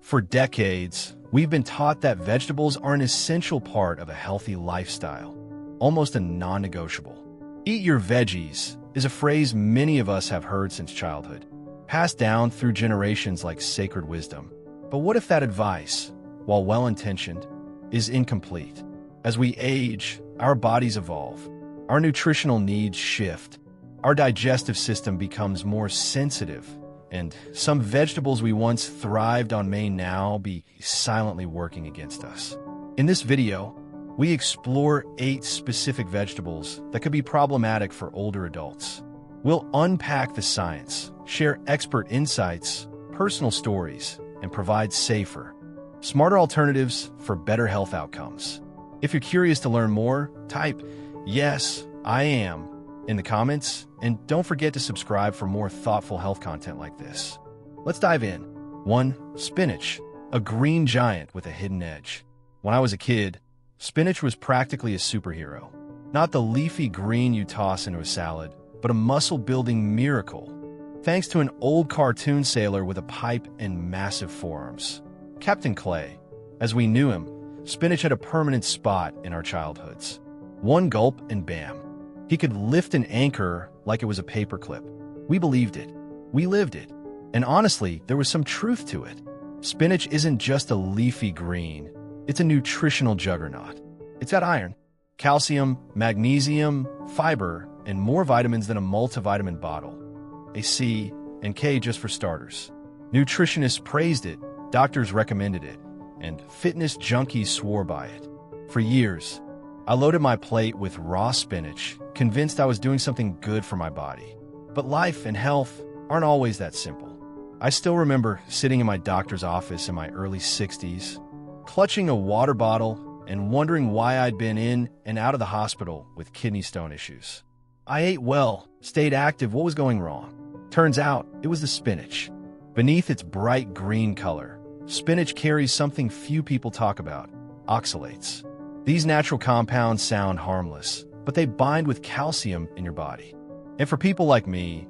For decades, we've been taught that vegetables are an essential part of a healthy lifestyle, almost a non-negotiable. Eat your veggies is a phrase many of us have heard since childhood, passed down through generations like sacred wisdom. But what if that advice, while well-intentioned, is incomplete? As we age, our bodies evolve, our nutritional needs shift, our digestive system becomes more sensitive, and some vegetables we once thrived on may now be silently working against us. In this video, we explore 8 specific vegetables that could be problematic for older adults. We'll unpack the science, share expert insights, personal stories, and provide safer, smarter alternatives for better health outcomes. If you're curious to learn more, type "Yes, I am" in the comments, and don't forget to subscribe for more thoughtful health content like this. Let's dive in. 1. Spinach, a green giant with a hidden edge. When I was a kid, spinach was practically a superhero. Not the leafy green you toss into a salad, but a muscle-building miracle, thanks to an old cartoon sailor with a pipe and massive forearms. Captain Clay. As we knew him, spinach had a permanent spot in our childhoods. One gulp and bam. He could lift an anchor like it was a paperclip. We believed it. We lived it. And honestly, there was some truth to it. Spinach isn't just a leafy green. It's a nutritional juggernaut. It's got iron, calcium, magnesium, fiber, and more vitamins than a multivitamin bottle. A C and K just for starters. Nutritionists praised it, doctors recommended it, and fitness junkies swore by it. For years, I loaded my plate with raw spinach, convinced I was doing something good for my body. But life and health aren't always that simple. I still remember sitting in my doctor's office in my early 60s, clutching a water bottle and wondering why I'd been in and out of the hospital with kidney stone issues. I ate well, stayed active. What was going wrong? Turns out it was the spinach. Beneath its bright green color, spinach carries something few people talk about: oxalates. These natural compounds sound harmless, but they bind with calcium in your body. And for people like me,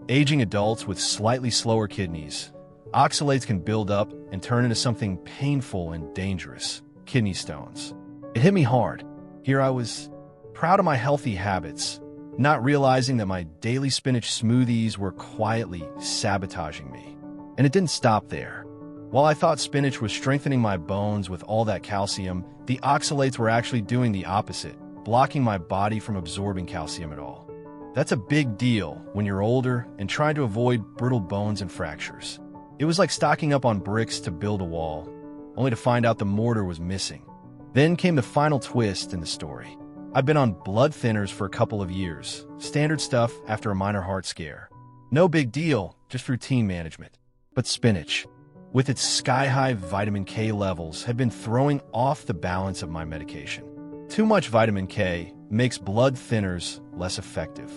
aging adults with slightly slower kidneys, oxalates can build up and turn into something painful and dangerous: kidney stones. It hit me hard. Here I was, proud of my healthy habits, not realizing that my daily spinach smoothies were quietly sabotaging me. And it didn't stop there. While I thought spinach was strengthening my bones with all that calcium, the oxalates were actually doing the opposite, blocking my body from absorbing calcium at all. That's a big deal when you're older and trying to avoid brittle bones and fractures. It was like stocking up on bricks to build a wall, only to find out the mortar was missing. Then came the final twist in the story. I've been on blood thinners for a couple of years, standard stuff after a minor heart scare. No big deal, just routine management. But spinach, with its sky-high vitamin K levels, had been throwing off the balance of my medication. Too much vitamin K makes blood thinners less effective.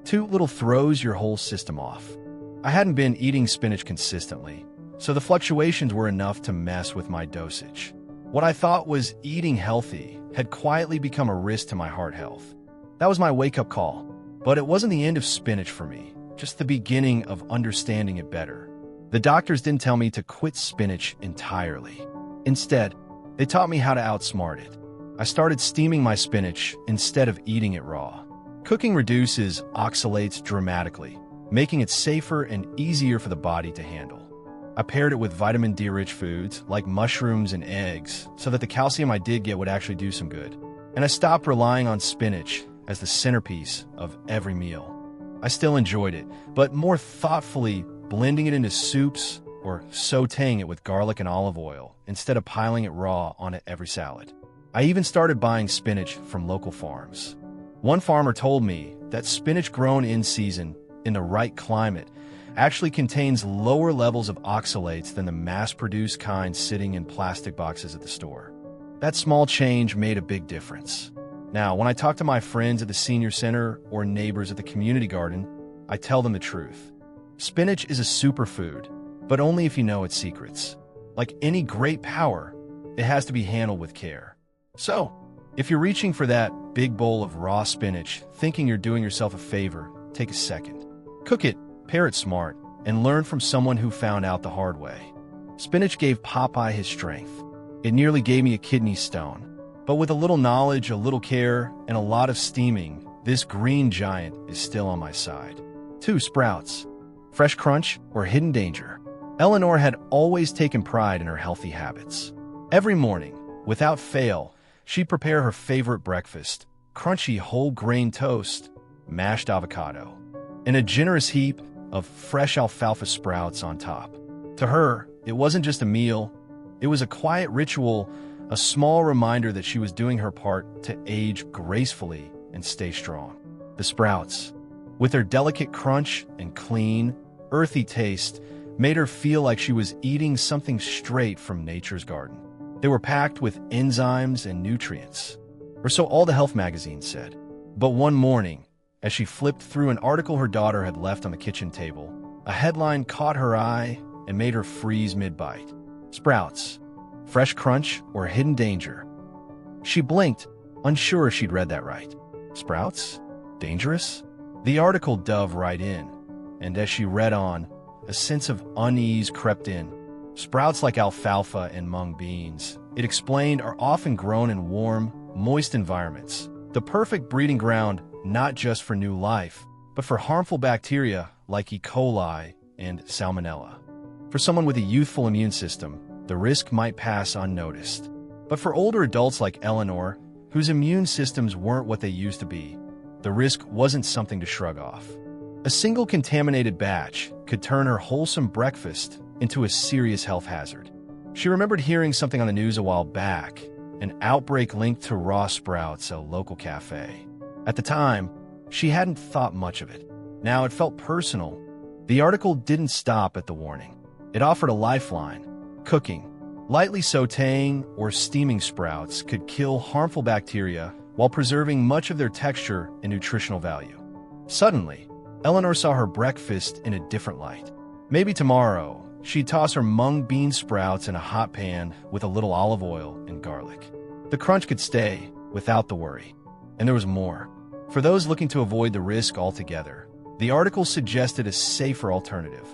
Too little throws your whole system off. I hadn't been eating spinach consistently, so the fluctuations were enough to mess with my dosage. What I thought was eating healthy had quietly become a risk to my heart health. That was my wake-up call. But it wasn't the end of spinach for me, just the beginning of understanding it better. The doctors didn't tell me to quit spinach entirely. Instead, they taught me how to outsmart it. I started steaming my spinach instead of eating it raw. Cooking reduces oxalates dramatically, making it safer and easier for the body to handle. I paired it with vitamin D-rich foods like mushrooms and eggs so that the calcium I did get would actually do some good. And I stopped relying on spinach as the centerpiece of every meal. I still enjoyed it, but more thoughtfully, blending it into soups or sautéing it with garlic and olive oil instead of piling it raw on every salad. I even started buying spinach from local farms. One farmer told me that spinach grown in season, in the right climate, actually contains lower levels of oxalates than the mass-produced kind sitting in plastic boxes at the store. That small change made a big difference. Now, when I talk to my friends at the senior center or neighbors at the community garden, I tell them the truth. Spinach is a superfood, but only if you know its secrets. Like any great power, it has to be handled with care. So, if you're reaching for that big bowl of raw spinach, thinking you're doing yourself a favor, take a second. Cook it, pair it smart, and learn from someone who found out the hard way. Spinach gave Popeye his strength. It nearly gave me a kidney stone. But with a little knowledge, a little care, and a lot of steaming, this green giant is still on my side. 2. Sprouts. Fresh crunch or hidden danger. Eleanor had always taken pride in her healthy habits. Every morning, without fail, she'd prepare her favorite breakfast, crunchy whole grain toast, mashed avocado, and a generous heap of fresh alfalfa sprouts on top. To her, it wasn't just a meal, it was a quiet ritual, a small reminder that she was doing her part to age gracefully and stay strong. The sprouts, with their delicate crunch and clean, earthy taste, made her feel like she was eating something straight from nature's garden. They were packed with enzymes and nutrients, or so all the health magazines said. But one morning, as she flipped through an article her daughter had left on the kitchen table, a headline caught her eye and made her freeze mid-bite. Sprouts, fresh crunch or hidden danger. She blinked, unsure if she'd read that right. Sprouts? Dangerous? The article dove right in, and as she read on, a sense of unease crept in. Sprouts like alfalfa and mung beans, it explained, are often grown in warm, moist environments, the perfect breeding ground not just for new life, but for harmful bacteria like E. coli and Salmonella. For someone with a youthful immune system, the risk might pass unnoticed. But for older adults like Eleanor, whose immune systems weren't what they used to be, the risk wasn't something to shrug off. A single contaminated batch could turn her wholesome breakfast into a serious health hazard. She remembered hearing something on the news a while back, an outbreak linked to raw sprouts at a local cafe. At the time, she hadn't thought much of it. Now it felt personal. The article didn't stop at the warning. It offered a lifeline. Cooking, lightly sautéing or steaming sprouts could kill harmful bacteria while preserving much of their texture and nutritional value. Suddenly, Eleanor saw her breakfast in a different light. Maybe tomorrow, she'd toss her mung bean sprouts in a hot pan with a little olive oil and garlic. The crunch could stay without the worry. And there was more. For those looking to avoid the risk altogether, the article suggested a safer alternative: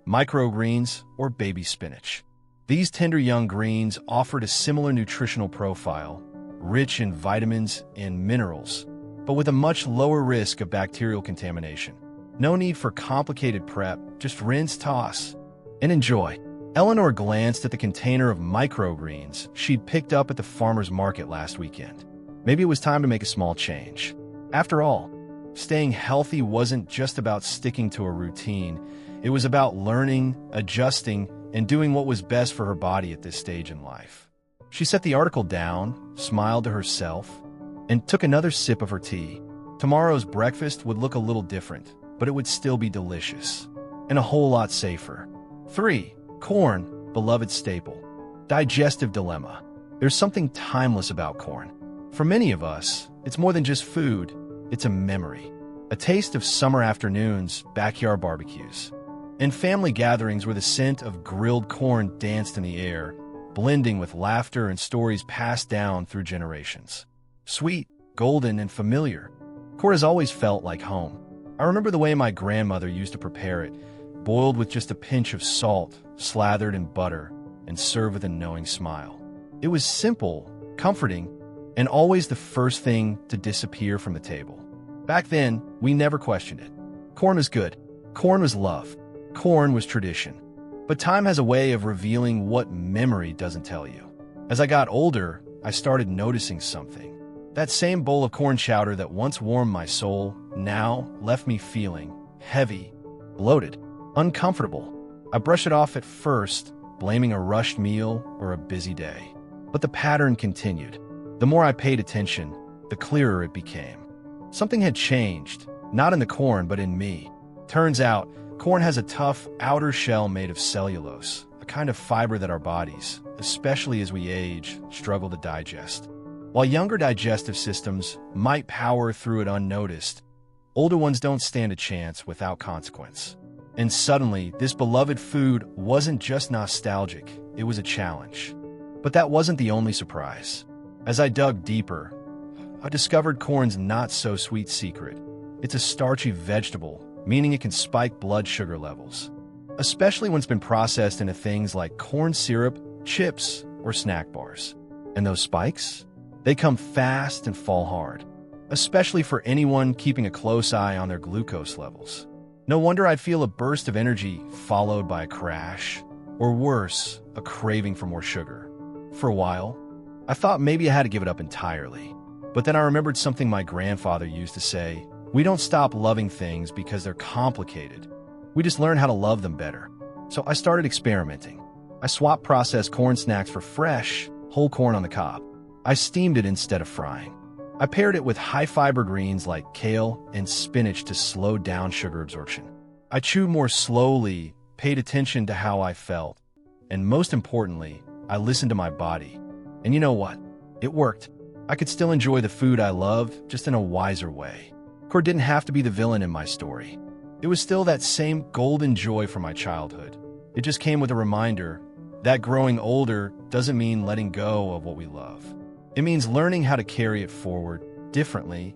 microgreens or baby spinach. These tender young greens offered a similar nutritional profile, rich in vitamins and minerals, but with a much lower risk of bacterial contamination. No need for complicated prep, just rinse, toss, and enjoy. Eleanor glanced at the container of microgreens she'd picked up at the farmer's market last weekend. Maybe it was time to make a small change. After all, staying healthy wasn't just about sticking to a routine. It was about learning, adjusting, and doing what was best for her body at this stage in life. She set the article down, smiled to herself, and took another sip of her tea. Tomorrow's breakfast would look a little different, but it would still be delicious, and a whole lot safer. 3. Corn, beloved staple. Digestive dilemma. There's something timeless about corn. For many of us, it's more than just food, it's a memory. A taste of summer afternoons, backyard barbecues, and family gatherings where the scent of grilled corn danced in the air, blending with laughter and stories passed down through generations. Sweet, golden, and familiar, corn has always felt like home. I remember the way my grandmother used to prepare it, boiled with just a pinch of salt, slathered in butter, and served with a knowing smile. It was simple, comforting, and always the first thing to disappear from the table. Back then, we never questioned it. Corn was good. Corn was love. Corn was tradition. But time has a way of revealing what memory doesn't tell you. As I got older, I started noticing something. That same bowl of corn chowder that once warmed my soul now left me feeling heavy, bloated, uncomfortable. I brushed it off at first, blaming a rushed meal or a busy day. But the pattern continued. The more I paid attention, the clearer it became. Something had changed, not in the corn, but in me. Turns out, corn has a tough outer shell made of cellulose, a kind of fiber that our bodies, especially as we age, struggle to digest. While younger digestive systems might power through it unnoticed, older ones don't stand a chance without consequence. And suddenly, this beloved food wasn't just nostalgic, it was a challenge. But that wasn't the only surprise. As I dug deeper, I discovered corn's not-so-sweet secret. It's a starchy vegetable, meaning it can spike blood sugar levels. especially when it's been processed into things like corn syrup, chips, or snack bars. And those spikes? They come fast and fall hard, especially for anyone keeping a close eye on their glucose levels. No wonder I'd feel a burst of energy followed by a crash, or worse, a craving for more sugar. For a while, I thought maybe I had to give it up entirely. But then I remembered something my grandfather used to say: we don't stop loving things because they're complicated. We just learn how to love them better. So I started experimenting. I swapped processed corn snacks for fresh, whole corn on the cob. I steamed it instead of frying. I paired it with high-fiber greens like kale and spinach to slow down sugar absorption. I chewed more slowly, paid attention to how I felt, and most importantly, I listened to my body. And you know what? It worked. I could still enjoy the food I love, just in a wiser way. Cord didn't have to be the villain in my story. It was still that same golden joy from my childhood. It just came with a reminder that growing older doesn't mean letting go of what we love. It means learning how to carry it forward differently,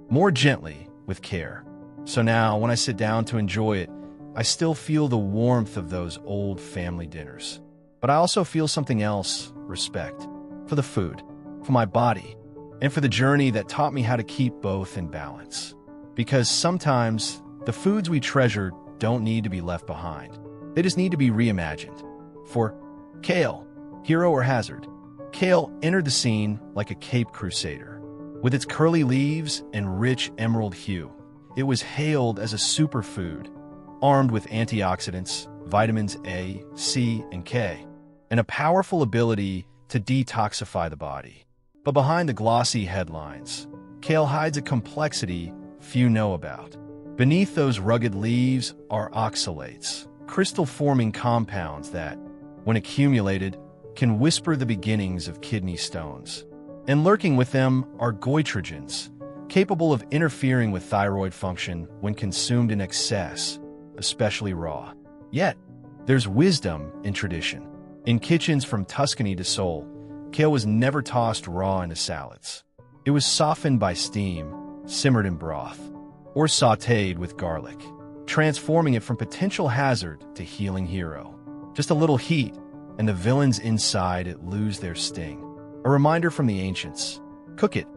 more gently, with care. So now, when I sit down to enjoy it, I still feel the warmth of those old family dinners. But I also feel something else: respect. For the food, for my body, and for the journey that taught me how to keep both in balance. Because sometimes, the foods we treasure don't need to be left behind. They just need to be reimagined. For kale, hero or hazard? Kale entered the scene like a Cape Crusader. With its curly leaves and rich emerald hue, it was hailed as a superfood, armed with antioxidants, vitamins A, C, and K, and a powerful ability to detoxify the body. But behind the glossy headlines, kale hides a complexity few know about. Beneath those rugged leaves are oxalates, crystal-forming compounds that, when accumulated, can whisper the beginnings of kidney stones. And lurking with them are goitrogens, capable of interfering with thyroid function when consumed in excess, especially raw. Yet, there's wisdom in tradition. In kitchens from Tuscany to Seoul, kale was never tossed raw into salads. It was softened by steam, simmered in broth, or sautéed with garlic, transforming it from potential hazard to healing hero. Just a little heat, and the villains inside it lose their sting. A reminder from the ancients: cook it,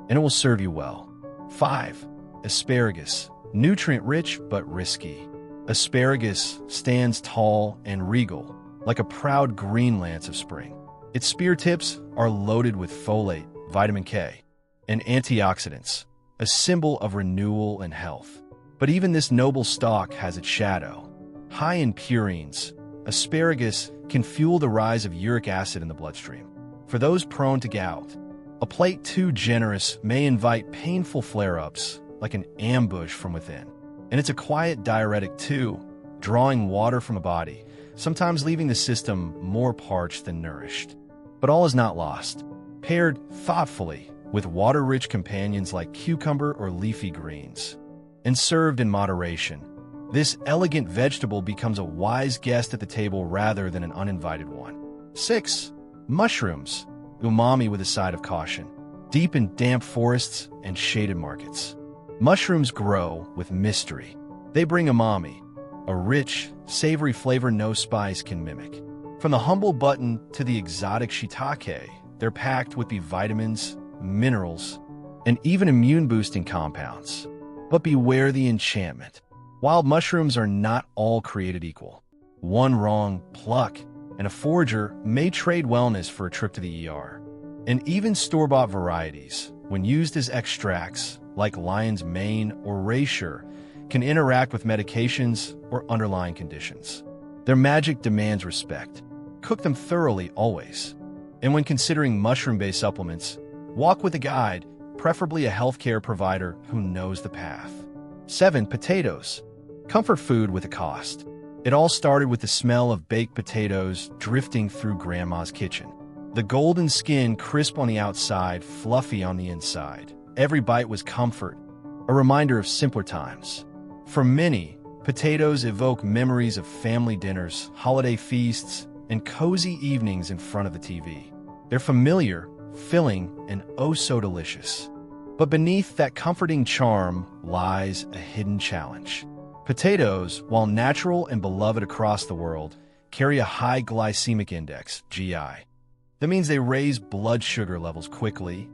and it will serve you well. 5. Asparagus, nutrient-rich but risky. Asparagus stands tall and regal, like a proud green lance of spring. Its spear tips are loaded with folate, vitamin K, and antioxidants, a symbol of renewal and health. But even this noble stalk has its shadow. High in purines, asparagus can fuel the rise of uric acid in the bloodstream. For those prone to gout, a plate too generous may invite painful flare-ups, like an ambush from within. And it's a quiet diuretic too, drawing water from the body, sometimes leaving the system more parched than nourished. But all is not lost. Paired thoughtfully with water-rich companions like cucumber or leafy greens, and served in moderation, this elegant vegetable becomes a wise guest at the table rather than an uninvited one. 6. Mushrooms, umami with a side of caution, deep in damp forests and shaded markets. Mushrooms grow with mystery. They bring umami, a rich, savory flavor no spice can mimic. From the humble button to the exotic shiitake, they're packed with B vitamins, minerals, and even immune-boosting compounds. But beware the enchantment. Wild mushrooms are not all created equal. One wrong pluck, and a forager may trade wellness for a trip to the ER. And even store-bought varieties, when used as extracts, like lion's mane or reishi, can interact with medications or underlying conditions. Their magic demands respect. Cook them thoroughly always. And when considering mushroom-based supplements, walk with a guide, preferably a healthcare provider who knows the path. 7. Potatoes, comfort food with a cost. It all started with the smell of baked potatoes drifting through Grandma's kitchen. The golden skin crisp on the outside, fluffy on the inside. Every bite was comfort, a reminder of simpler times. For many, potatoes evoke memories of family dinners, holiday feasts, and cozy evenings in front of the TV. They're familiar, filling, and oh so delicious. But beneath that comforting charm lies a hidden challenge. Potatoes, while natural and beloved across the world, carry a high glycemic index, GI. That means they raise blood sugar levels quickly,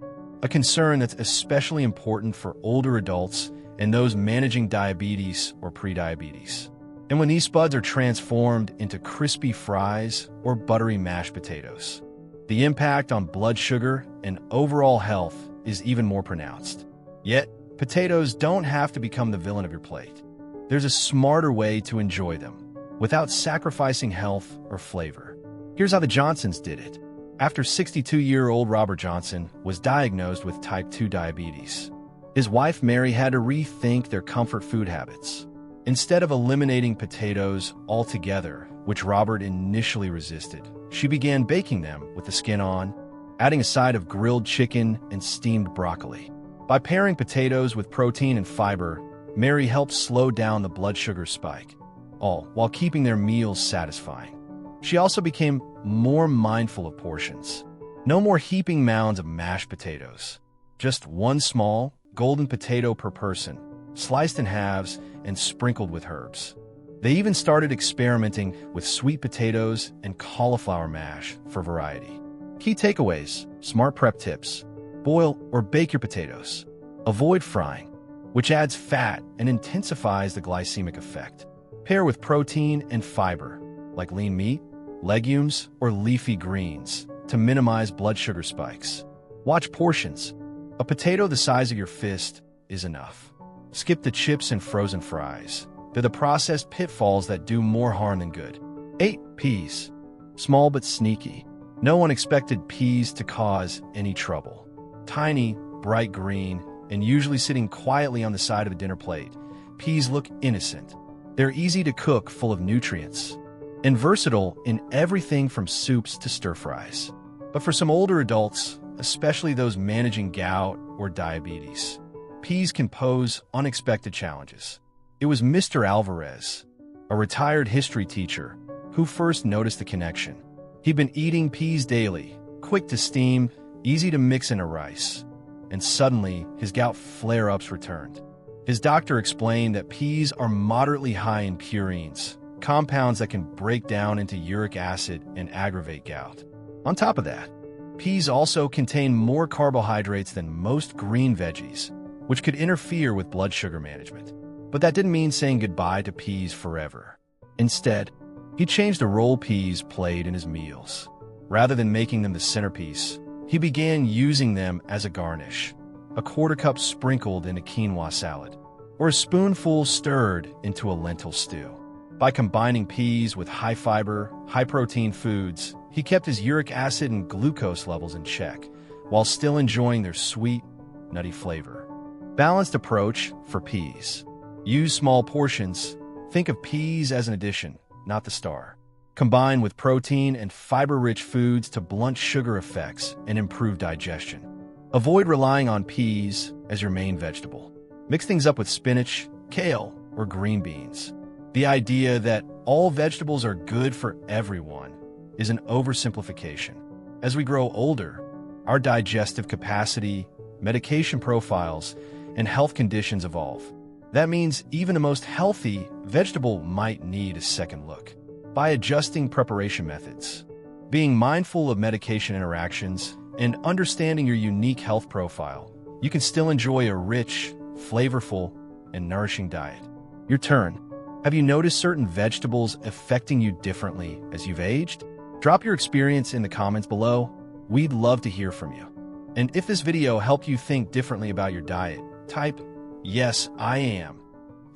a concern that's especially important for older adults and those managing diabetes or prediabetes. And when these spuds are transformed into crispy fries or buttery mashed potatoes, the impact on blood sugar and overall health is even more pronounced. Yet, potatoes don't have to become the villain of your plate. There's a smarter way to enjoy them, without sacrificing health or flavor. Here's how the Johnsons did it. After 62-year-old Robert Johnson was diagnosed with type 2 diabetes, his wife Mary had to rethink their comfort food habits. Instead of eliminating potatoes altogether, which Robert initially resisted, she began baking them with the skin on, adding a side of grilled chicken and steamed broccoli. By pairing potatoes with protein and fiber, Mary helped slow down the blood sugar spike, all while keeping their meals satisfying. She also became more mindful of portions. No more heaping mounds of mashed potatoes. Just one small, golden potato per person, sliced in halves and sprinkled with herbs. They even started experimenting with sweet potatoes and cauliflower mash for variety. Key takeaways: smart prep tips. Boil or bake your potatoes. Avoid frying, which adds fat and intensifies the glycemic effect. Pair with protein and fiber, like lean meat, legumes, or leafy greens, to minimize blood sugar spikes. Watch portions. A potato the size of your fist is enough. Skip the chips and frozen fries. They're the processed pitfalls that do more harm than good. 8. Peas. Small but sneaky. No one expected peas to cause any trouble. Tiny, bright green, and usually sitting quietly on the side of a dinner plate, peas look innocent. They're easy to cook, full of nutrients, and versatile in everything from soups to stir-fries. But for some older adults, especially those managing gout or diabetes, peas can pose unexpected challenges. It was Mr. Alvarez, a retired history teacher, who first noticed the connection. He'd been eating peas daily, quick to steam, easy to mix into rice, and suddenly his gout flare-ups returned. His doctor explained that peas are moderately high in purines, compounds that can break down into uric acid and aggravate gout. On top of that, peas also contain more carbohydrates than most green veggies, which could interfere with blood sugar management. But that didn't mean saying goodbye to peas forever. Instead, he changed the role peas played in his meals. Rather than making them the centerpiece, he began using them as a garnish, a quarter cup sprinkled in a quinoa salad, or a spoonful stirred into a lentil stew. By combining peas with high-fiber, high-protein foods, he kept his uric acid and glucose levels in check, while still enjoying their sweet, nutty flavor. Balanced approach for peas. Use small portions. Think of peas as an addition, not the star. Combine with protein and fiber-rich foods to blunt sugar effects and improve digestion. Avoid relying on peas as your main vegetable. Mix things up with spinach, kale, or green beans. The idea that all vegetables are good for everyone is an oversimplification. As we grow older, our digestive capacity, medication profiles, and health conditions evolve. That means even the most healthy vegetable might need a second look. By adjusting preparation methods, being mindful of medication interactions, and understanding your unique health profile, you can still enjoy a rich, flavorful, and nourishing diet. Your turn. Have you noticed certain vegetables affecting you differently as you've aged? Drop your experience in the comments below. We'd love to hear from you. And if this video helped you think differently about your diet, type, "Yes, I am,"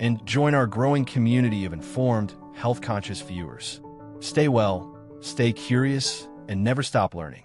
and join our growing community of informed, health-conscious viewers. Stay well, stay curious, and never stop learning.